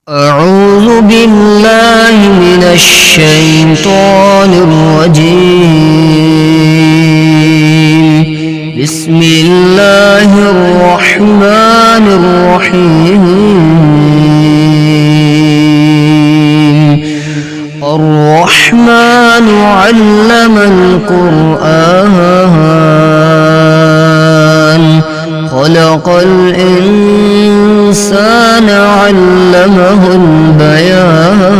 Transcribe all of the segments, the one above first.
أعوذ بالله من الشيطان الرجيم. بسم الله الرحمن الرحيم. الرحمن علم القرآن خلق الإنسان علمه البيان.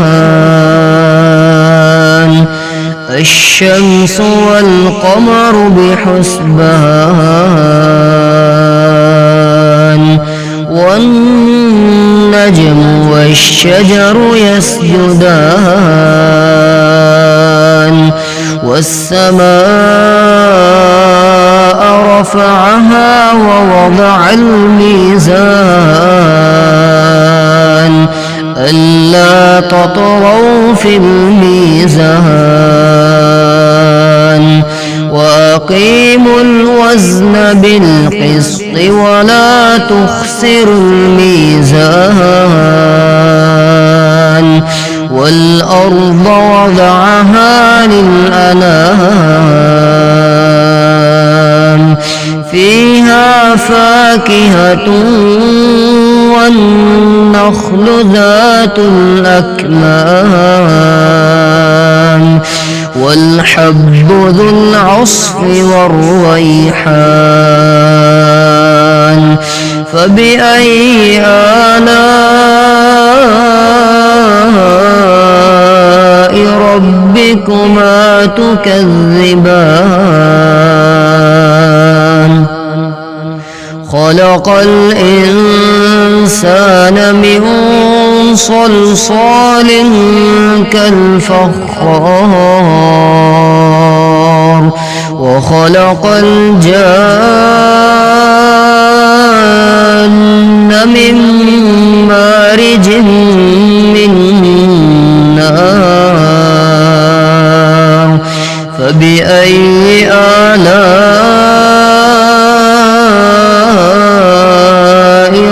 الشمس والقمر بحسبان والنجم والشجر يسجدان والسماء رفعها ووضع الميزان ألا تطغوا في الميزان وأقيموا الوزن بالقسط ولا تخسروا الميزان والأرض وضعها للأنام فيها فاكهة والنخل ذات الأكمام والحب ذو العصف والريحان فبأي آلاء ربكما تكذبان. خلق الإنسان من صلصال كالفخار وخلق الجان من مارج من نار فبأي آلاء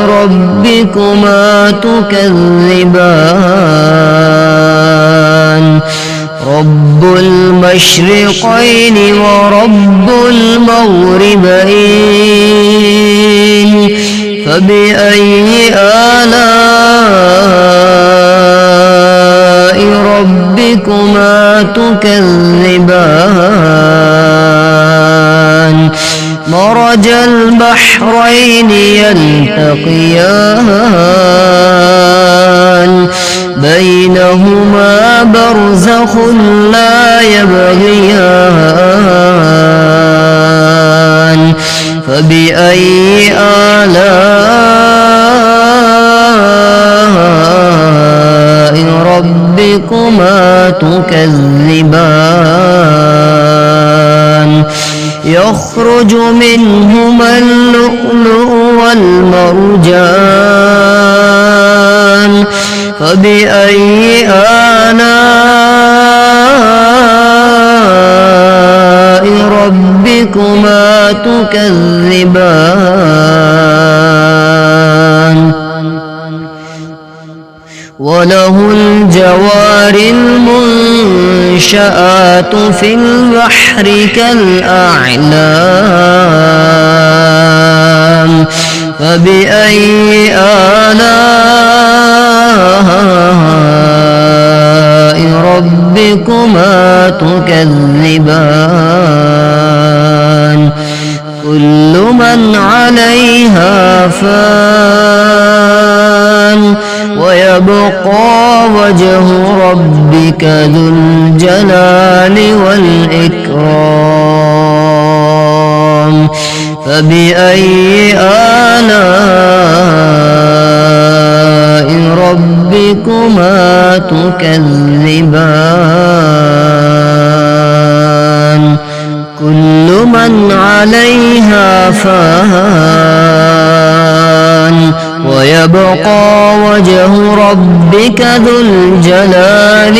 ربكما تكذبان. رب المشرقين ورب المغربين فبأي آلاء ربكما تكذبان. مرج البحرين يلتقيان بينهما برزخ لا يبغيان فبأي آلاء ربكما تكذبان. يخرج منهما اللؤلؤ والمرجان فبأي آلاء ربكما تكذبان. وله الجوار المنشآت في البحر كالأعلام فبأي آلاء ربكما تكذبان. كل من عليها فان ويبقى وجه ربك ذو الجلال والإكرام فبأي آلاء ربكما تكذبان. كل من عليها فان ويبقى وجه ربك ذو الجلال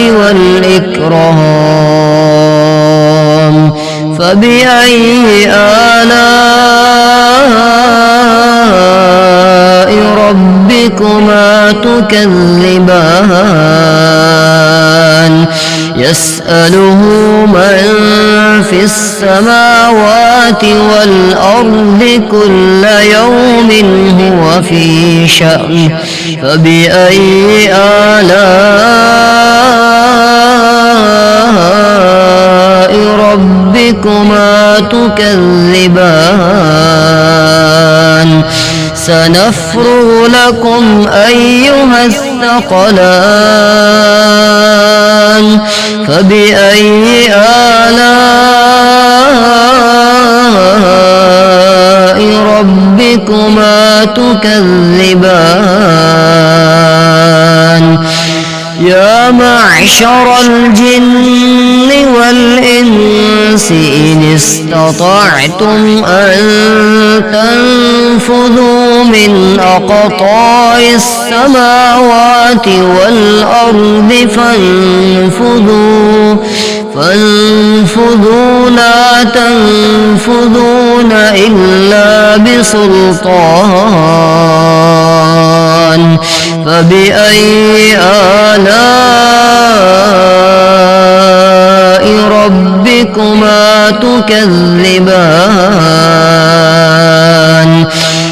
والإكرام فبأي آلاء ربكما تكذبان يسأله من في السماوات والأرض كل يوم هو في شأن فبأي آلاء ربكما تكذبان سنفرغ لكم أيها الثقلان فبأي آلاء ربكما تكذبان يا معشر الجن والإنس إن استطعتم أن تنفذوا من أقطار السماوات والأرض فانفذوا لا تنفذون إلا بسلطان فبأي آلاء ربكما تكذبان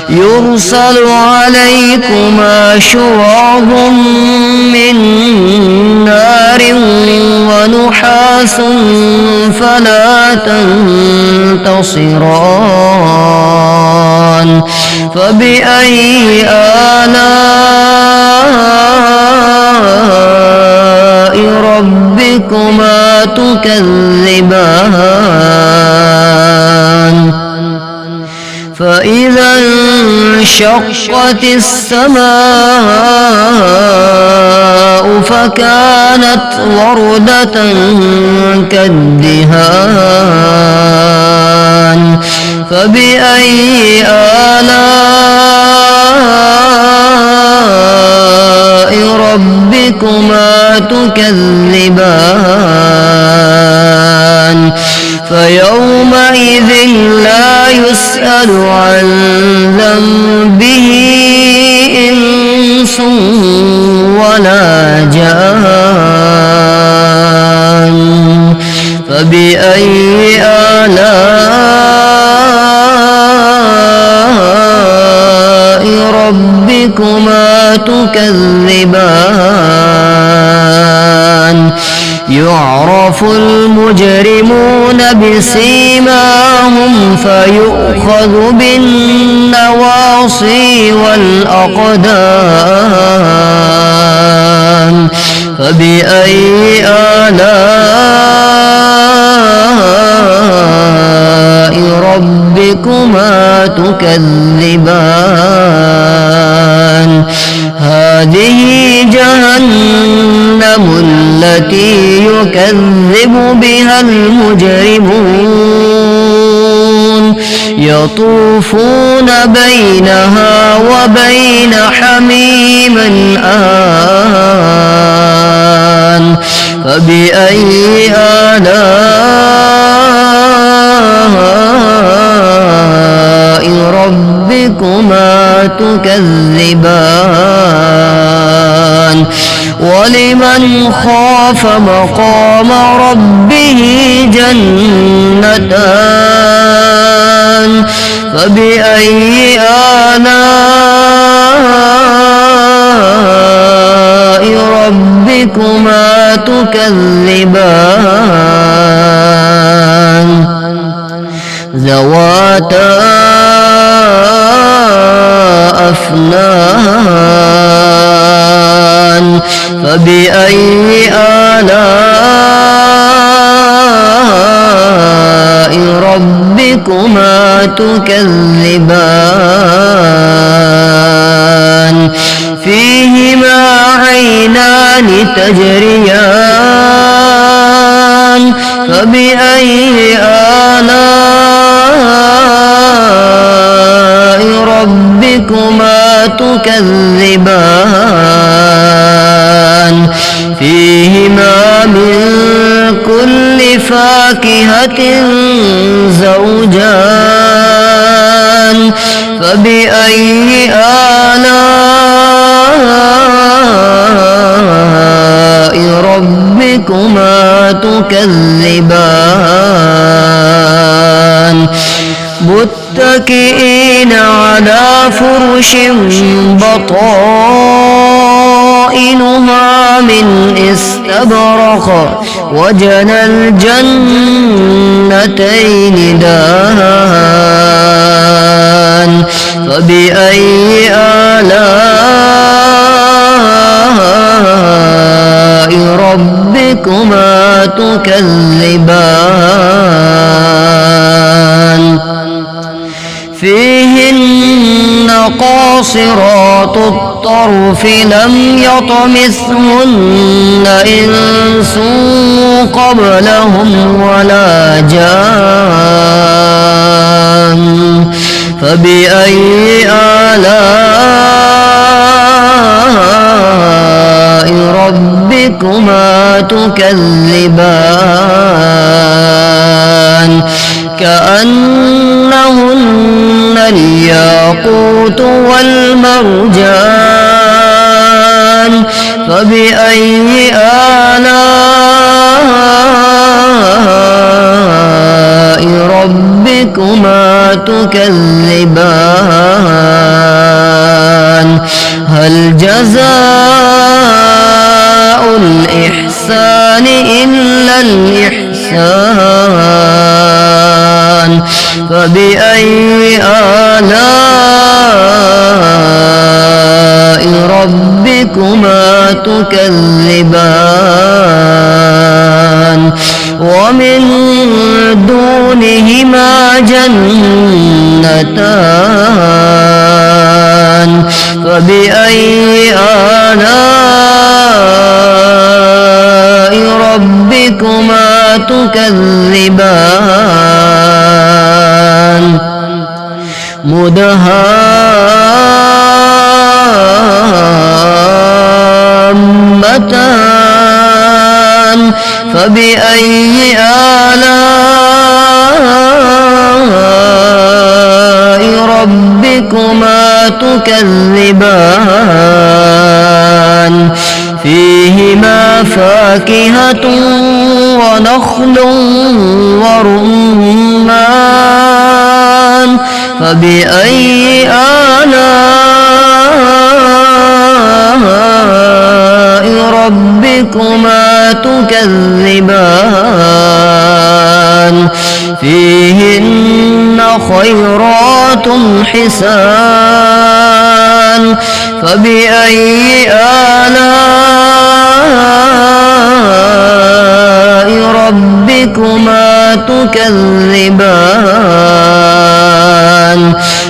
يرسل عليكما شواظ من نار ونحاس فلا تنتصران فبأي آلاء ربكما تكذبان فإذا انشقت السماء فكانت وردة كالدهان فبأي آلاء ربكما تكذبان فيومئذ لا يسأل عن ذنبه إنس ولا جان فبأي آلاء ربكما تكذبان يعرف المجرمون بسيماهم فيؤخذ بالنواصي والأقدام فبأي آلاء ربكما تكذبان هذه جهنم التي يكذب بها المجرمون يطوفون بينها وبين حميم آن فبأي آلاء ربكما تكذبان ولمن خاف مقام ربه جنتان فبأي آلاء ربكما تكذبان ذواتا أفنان فبأي آلاء ربكما تكذبان فيهما عينان تجريان فبأي آلاء ربكما تكذبان فيهما من كل فاكهة زوجان فبأي آلاء ربكما تكذبان متكئين على فرش بطائنها من استبرق وجنى الجنتين دان فبأي آلاء ربكما تكذبان فيهن قاصرات الطرف لم يطمثهن إنس قبلهم ولا جان فبأي آلاء ربكما تكذبان كأنهن الياقوت والمرجان فبأي آلاء ربكما تكذبان هل جزاء الإحسان إلا الإحسان فبأي آلاء ربكما تكذبان ومن دونهما جنتان فبأي آلاء ربكما تكذبان مدهامتان فبأي آلاء ربكما تكذبان فيهما فاكهة ونخل ورمان فبأي آلاء ربكما تكذبان فيهن خيرات حسان فبأي آلاء ربكما تكذبان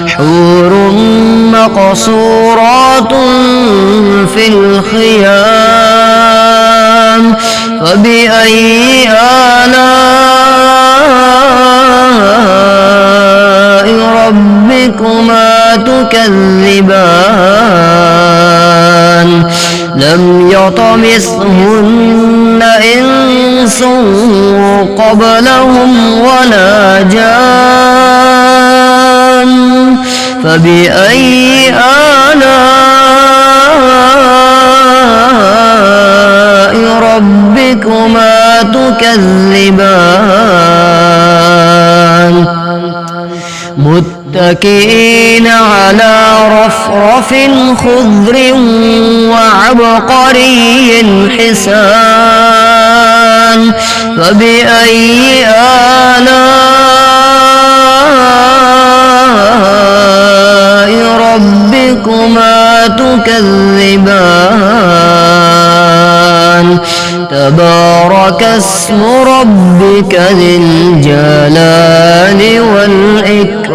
حور مقصورات في الخيام فبأي آلاء ربكما تكذبان لم يطمثهن إنس قبلهم ولا جان فبأي آلاء ربكما تكذبان متكئين على رفرف خضر وعبقري حسان فبأي آلاء ربكما تكذبان تبارك اسم ربك ذي الجلال والإكرام